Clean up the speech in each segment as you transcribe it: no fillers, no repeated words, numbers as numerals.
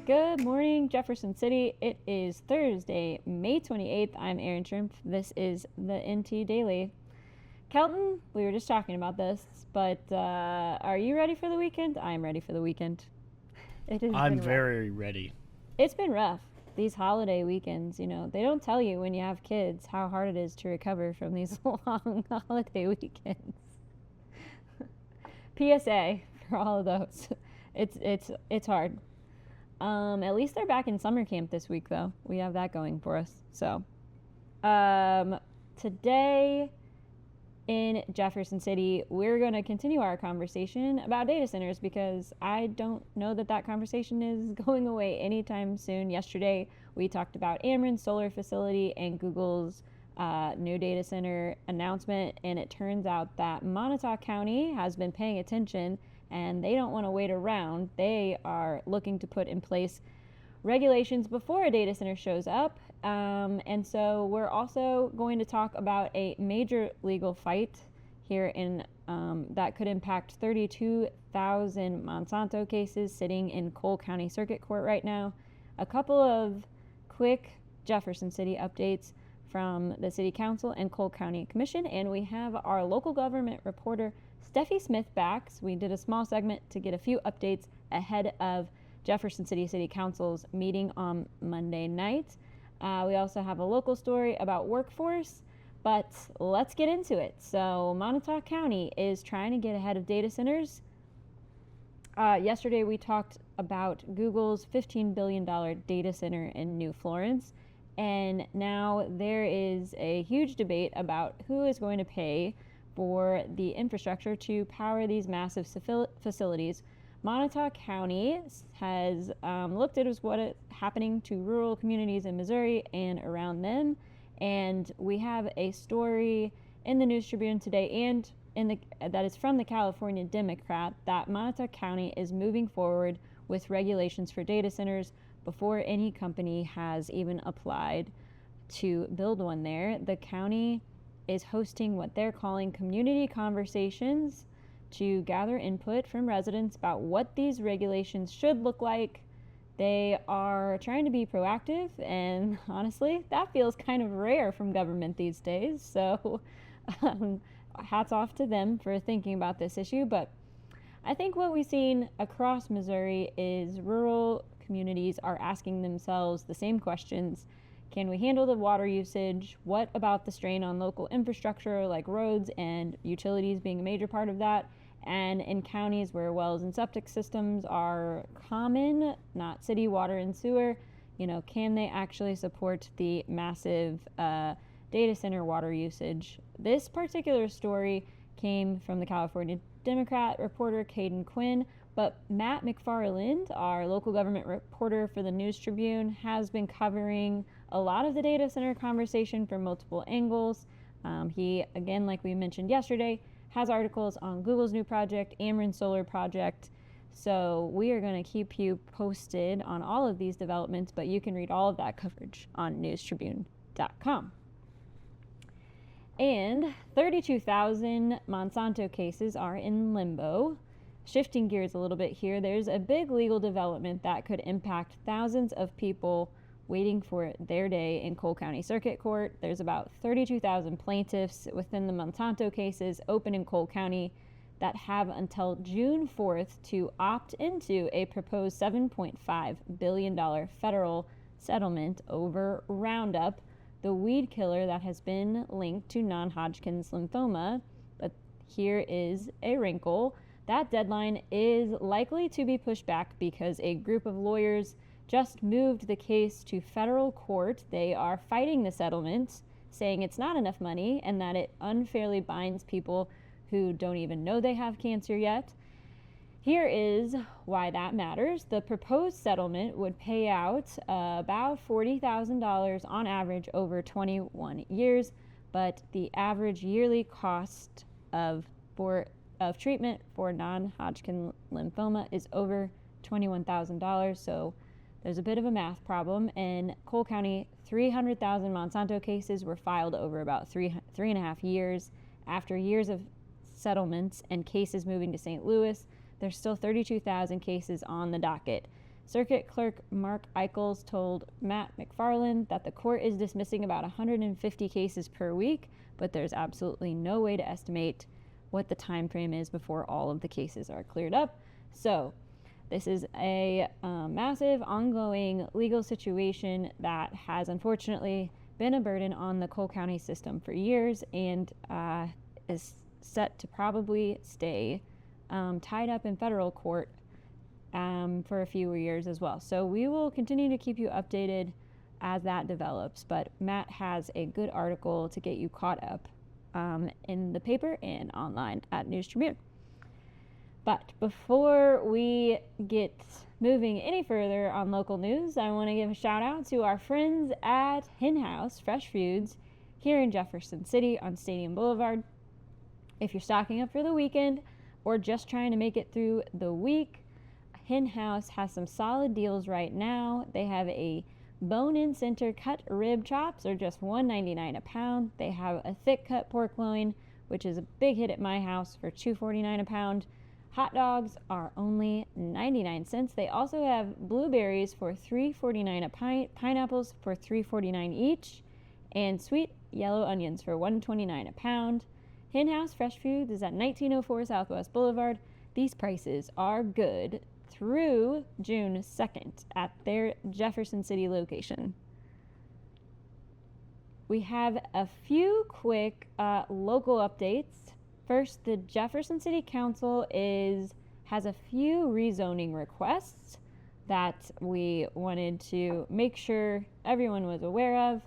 Good morning, Jefferson City. It is Thursday, May 28th. I'm Erin. This is the NT Daily. Kelton, we were just talking about this, but are you ready for the weekend? I'm ready for the weekend. I'm very ready. It's been rough. These holiday weekends, they don't tell you when you have kids how hard it is to recover from these long holiday weekends. PSA for all of those. It's hard. At least they're back in summer camp this week, though. We have that going for us. So, today in Jefferson City, we're going to continue our conversation about data centers because I don't know that conversation is going away anytime soon. Yesterday, we talked about Erin solar facility and Google's new data center announcement, and it turns out that Moniteau County has been paying attention and they don't want to wait around. They are looking to put in place regulations before a data center shows up. And so we're also going to talk about a major legal fight here in that could impact 32,000 Monsanto cases sitting in Cole County Circuit Court right now. A couple of quick Jefferson City updates from the City Council and Cole County Commission, and we have our local government reporter Steffi Smith back. So we did a small segment to get a few updates ahead of Jefferson City Council's meeting on Monday night. We also have a local story about workforce, but let's get into it. So Moniteau County is trying to get ahead of data centers. Yesterday we talked about Google's $15 billion data center in New Florence, and now there is a huge debate about who is going to pay for the infrastructure to power these massive facilities. Moniteau County has looked at what is happening to rural communities in Missouri and around them, and we have a story in the News Tribune today and that is from the California Democrat that Moniteau County is moving forward with regulations for data centers before any company has even applied to build one there. The county is hosting what they're calling community conversations to gather input from residents about what these regulations should look like. They are trying to be proactive, and honestly, that feels kind of rare from government these days. So hats off to them for thinking about this issue. But I think what we've seen across Missouri is rural communities are asking themselves the same questions. Can we handle the water usage? What about the strain on local infrastructure like roads and utilities being a major part of that? And in counties where wells and septic systems are common, not city water and sewer, can they actually support the massive data center water usage? This particular story came from the California Democrat reporter Caden Quinn, but Matt McFarland, our local government reporter for the News Tribune, has been covering a lot of the data center conversation from multiple angles. He, again, like we mentioned yesterday, has articles on Google's new project, Erin Solar Project. So we are going to keep you posted on all of these developments, but you can read all of that coverage on newstribune.com. And 32,000 Monsanto cases are in limbo. Shifting gears a little bit here, there's a big legal development that could impact thousands of people waiting for their day in Cole County Circuit Court. There's about 32,000 plaintiffs within the Monsanto cases open in Cole County that have until June 4th to opt into a proposed $7.5 billion federal settlement over Roundup, the weed killer that has been linked to non-Hodgkin's lymphoma. But here is a wrinkle. That deadline is likely to be pushed back because a group of lawyers just moved the case to federal court. They are fighting the settlement, saying it's not enough money and that it unfairly binds people who don't even know they have cancer yet. Here is why that matters. The proposed settlement would pay out about $40,000 on average over 21 years, but the average yearly cost of treatment for non-Hodgkin lymphoma is over $21,000. So there's a bit of a math problem. In Cole County, 300,000 Monsanto cases were filed over about three and a half years. After years of settlements and cases moving to St. Louis, there's still 32,000 cases on the docket. Circuit Clerk Mark Eichels told Matt McFarland that the court is dismissing about 150 cases per week, but there's absolutely no way to estimate what the time frame is before all of the cases are cleared up. So this is a massive ongoing legal situation that has unfortunately been a burden on the Cole County system for years and is set to probably stay tied up in federal court for a few years as well. So we will continue to keep you updated as that develops, but Matt has a good article to get you caught up in the paper and online at News Tribune. But before we get moving any further on local news, I want to give a shout out to our friends at Hen House Fresh Foods here in Jefferson City on Stadium Boulevard. If you're stocking up for the weekend or just trying to make it through the week, Hen House has some solid deals right now. They have a bone-in center cut rib chops are just $1.99 a pound. They have a thick cut pork loin, which is a big hit at my house, for $2.49 a pound. Hot dogs are only 99 cents. They also have blueberries for $3.49 a pint, pineapples for $3.49 each, and sweet yellow onions for $1.29 a pound. Hen House Fresh Foods is at 1904 Southwest Boulevard. These prices are good through June 2nd at their Jefferson City location. We have a few quick local updates. First, the Jefferson City Council has a few rezoning requests that we wanted to make sure everyone was aware of.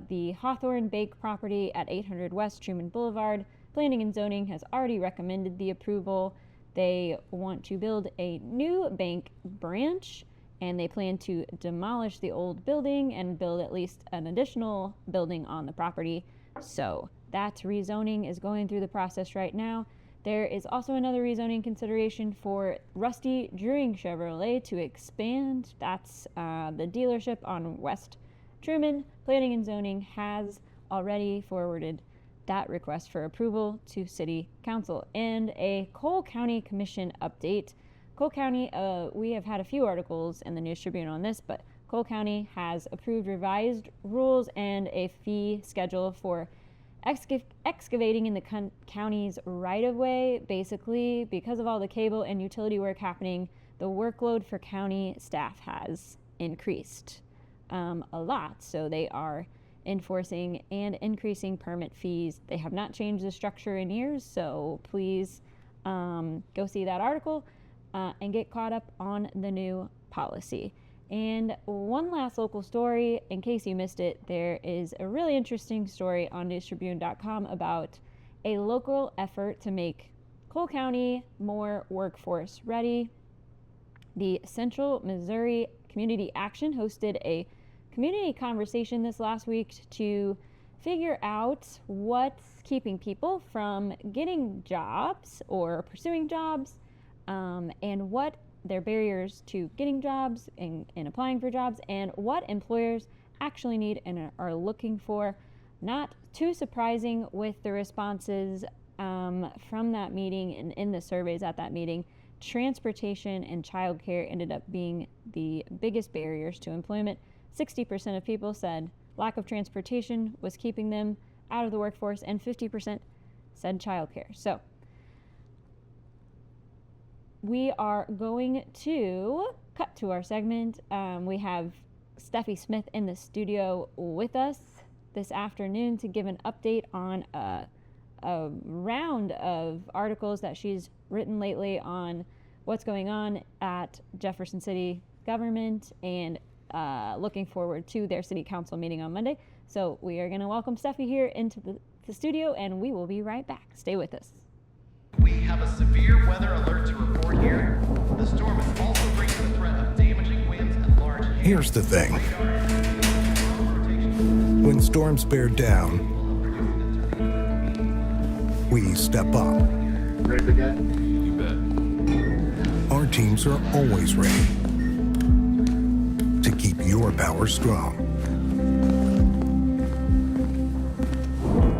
The Hawthorne Bake property at 800 West Truman Boulevard, Planning and Zoning has already recommended the approval. They want to build a new bank branch, and they plan to demolish the old building and build at least an additional building on the property. So that rezoning is going through the process right now. There is also another rezoning consideration for Rusty Druring Chevrolet to expand. That's the dealership on West Truman. Planning and Zoning has already forwarded that request for approval to City Council. And a Cole County Commission update. Cole County, we have had a few articles in the News Tribune on this, but Cole County has approved revised rules and a fee schedule for excavating in the county's right-of-way. Basically, because of all the cable and utility work happening, the workload for county staff has increased a lot. So they are enforcing and increasing permit fees. They have not changed the structure in years, so please go see that article and get caught up on the new policy. And one last local story, in case you missed it, there is a really interesting story on newstribune.com about a local effort to make Cole County more workforce ready. The Central Missouri Community Action hosted a community conversation this last week to figure out what's keeping people from getting jobs or pursuing jobs, and what their barriers to getting jobs and applying for jobs, and what employers actually need and are looking for. Not too surprising with the responses from that meeting and in the surveys at that meeting. Transportation and childcare ended up being the biggest barriers to employment. 60% of people said lack of transportation was keeping them out of the workforce, and 50% said childcare. So we are going to cut to our segment. We have Steffi Smith in the studio with us this afternoon to give an update on a round of articles that she's written lately on what's going on at Jefferson City government, and looking forward to their city council meeting on Monday. So we are going to welcome Steffi here into the studio, and we will be right back. Stay with us. We have a severe weather alert to report here. The storm is also bringing the threat of damaging winds and large hail. Here's the thing. When storms bear down, we step up. Ready to get? You bet. Our teams are always ready to keep your power strong.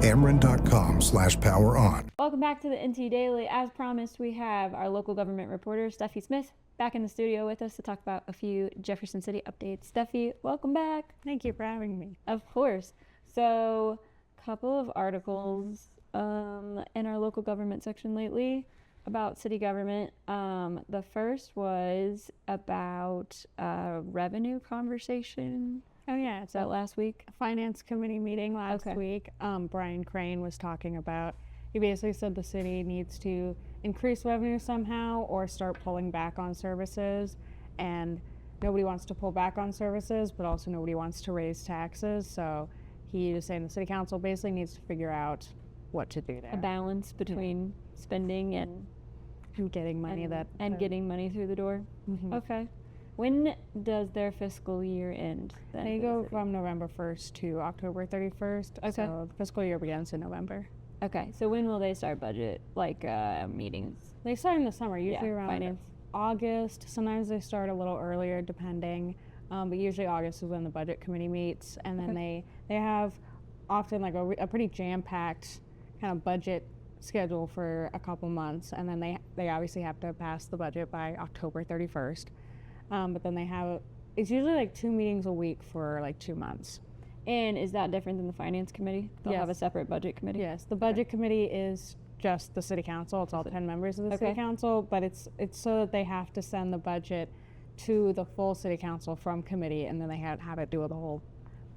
Ameren.com/power on. Welcome Welcome back to the NT Daily. As promised, we have our local government reporter, Steffi Smith, back in the studio with us to talk about a few Jefferson City updates. Steffi, welcome back. Thank you for having me. Of course. So, a couple of articles in our local government section lately about city government. The first was about a revenue conversation. Oh yeah, it's that last week? A finance committee meeting last week. Brian Crane was talking about, he basically said the city needs to increase revenue somehow or start pulling back on services, and nobody wants to pull back on services, but also nobody wants to raise taxes. So he was saying the city council basically needs to figure out what to do there. A balance between spending and getting money getting money through the door. Mm-hmm. Okay. When does their fiscal year end? They go from November 1st to October 31st. Okay. So the fiscal year begins in November. Okay. So when will they start budget meetings? They start in the summer, usually around finance. August. Sometimes they start a little earlier, depending. But usually August is when the budget committee meets, and then they have often like a pretty jam-packed kind of budget schedule for a couple months, and then they obviously have to pass the budget by October 31st. But then it's usually like 2 meetings a week for like 2 months. And is that different than the finance committee? They'll Yes. have a separate budget committee? Yes, the budget committee is just the city council. It's all 10 members of the city council, but it's so that they have to send the budget to the full city council from committee, and then they have it do the whole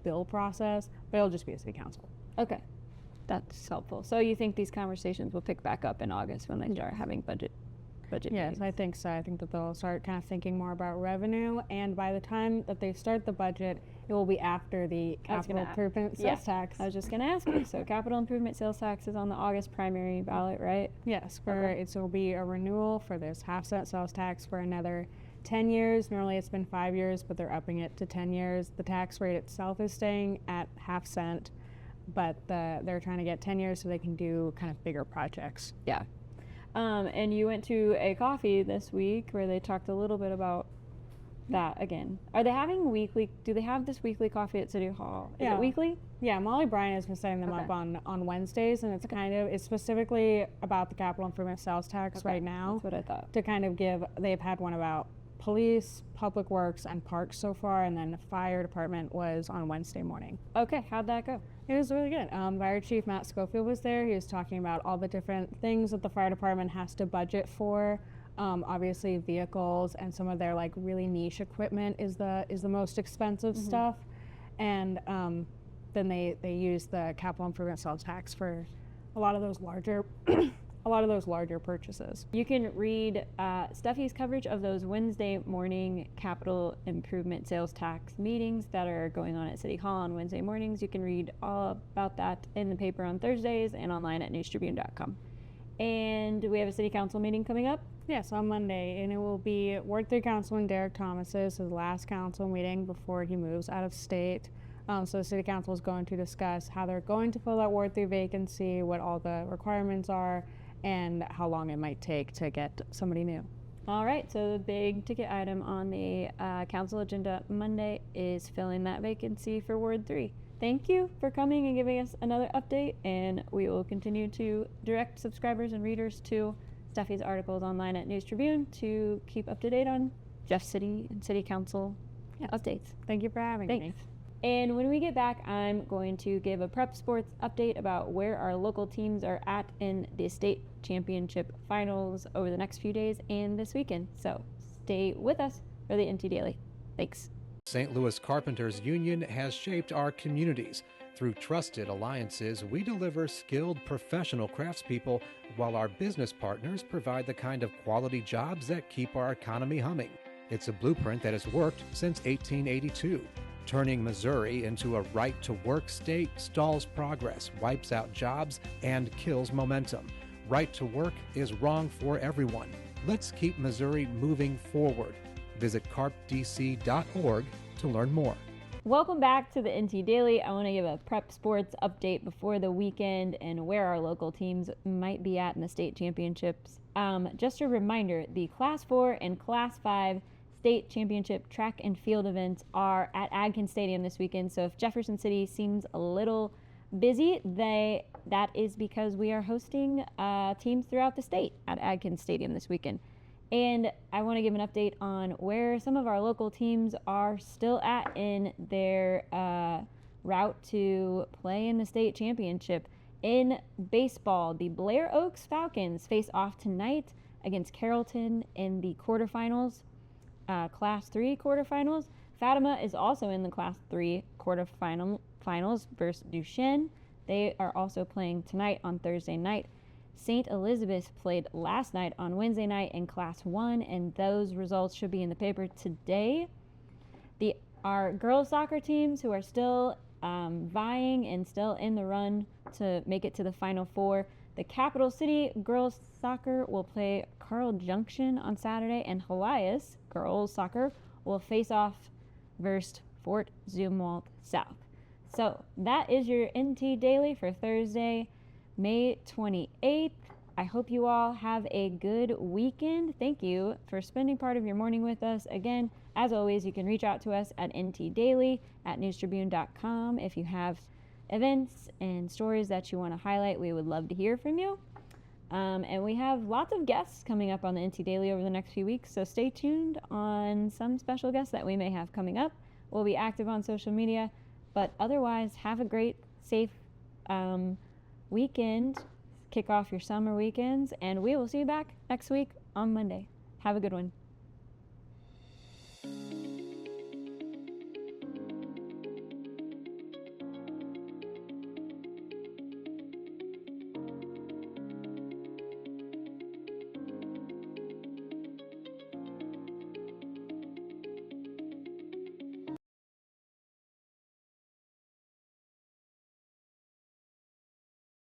bill process, but it'll just be a city council. Okay. That's helpful. So you think these conversations will pick back up in August when they start having budget Yes, meetings? I think so. I think that they'll start kind of thinking more about revenue, and by the time that they start the budget, it will be after the capital improvement sales tax. I was just going to ask you. So capital improvement sales tax is on the August primary ballot, right? Yes, it'll be a renewal for this half-cent sales tax for another 10 years. Normally it's been 5 years, but they're upping it to 10 years. The tax rate itself is staying at half cent, but they're trying to get 10 years so they can do kind of bigger projects. Yeah. And you went to a coffee this week where they talked a little bit about that again. Are they having do they have this weekly coffee at City Hall? Is it weekly? Yeah, Molly Bryan has been setting them up on Wednesdays, and it's specifically about the capital improvement sales tax right now. That's what I thought. To kind of they've had one about police, public works, and parks so far, and then the fire department was on Wednesday morning. Okay, how'd that go? It was really good. Fire Chief Matt Schofield was there. He was talking about all the different things that the fire department has to budget for. Obviously vehicles and some of their like really niche equipment is the most expensive stuff, and then they use the capital improvement sales tax for a lot of those larger purchases. You can read Steffi's coverage of those Wednesday morning capital improvement sales tax meetings that are going on at City Hall on Wednesday mornings. You can read all about that in the paper on Thursdays and online at newstribune.com. And we have a city council meeting coming up. Yes, on Monday, and it will be Ward 3 Councilman Derek Thomas's his last council meeting before he moves out of state. So the city council is going to discuss how they're going to fill that Ward 3 vacancy, what all the requirements are, and how long it might take to get somebody new. All right, so the big ticket item on the council agenda Monday is filling that vacancy for Ward 3. Thank you for coming and giving us another update, and we will continue to direct subscribers and readers to Steffi's articles online at News Tribune to keep up to date on Jeff City and City Council updates. Thank you for having me. And when we get back, I'm going to give a prep sports update about where our local teams are at in the state championship finals over the next few days and this weekend. So stay with us for the NT Daily. Thanks. St. Louis Carpenters Union has shaped our communities. Through trusted alliances, we deliver skilled professional craftspeople while our business partners provide the kind of quality jobs that keep our economy humming. It's a blueprint that has worked since 1882. Turning Missouri into a right-to-work state stalls progress, wipes out jobs, and kills momentum. Right to work is wrong for everyone. Let's keep Missouri moving forward. Visit carpdc.org to learn more. Welcome back to the NT Daily. I want to give a prep sports update before the weekend and where our local teams might be at in the state championships. Just a reminder, the Class 4 and Class 5 state championship track and field events are at Adkins Stadium this weekend. So if Jefferson City seems a little busy, they that is because we are hosting teams throughout the state at Adkins Stadium this weekend. And I want to give an update on where some of our local teams are still at in their route to play in the state championship. In baseball, the Blair Oaks Falcons face off tonight against Carrollton in the quarterfinals, Class 3 quarterfinals. Fatima is also in the Class 3 quarterfinals versus Duchesne. They are also playing tonight on Thursday night. St. Elizabeth played last night on Wednesday night in Class 1, and those results should be in the paper today. Our girls soccer teams who are still vying and still in the run to make it to the Final Four. The Capital City girls soccer will play Carl Junction on Saturday, and Helias girls soccer will face off versus Fort Zumwalt South. So that is your NT Daily for Thursday, May 28th. I hope you all have a good weekend. Thank you for spending part of your morning with us. Again, as always, you can reach out to us at ntdaily@newstribune.com if you have events and stories that you want to highlight. We would love to hear from you. And we have lots of guests coming up on the NT Daily over the next few weeks, so stay tuned on some special guests that we may have coming up. We'll be active on social media, but otherwise, have a great, safe weekend. Kick off your summer weekends, and we will see you back next week on Monday. Have a good one.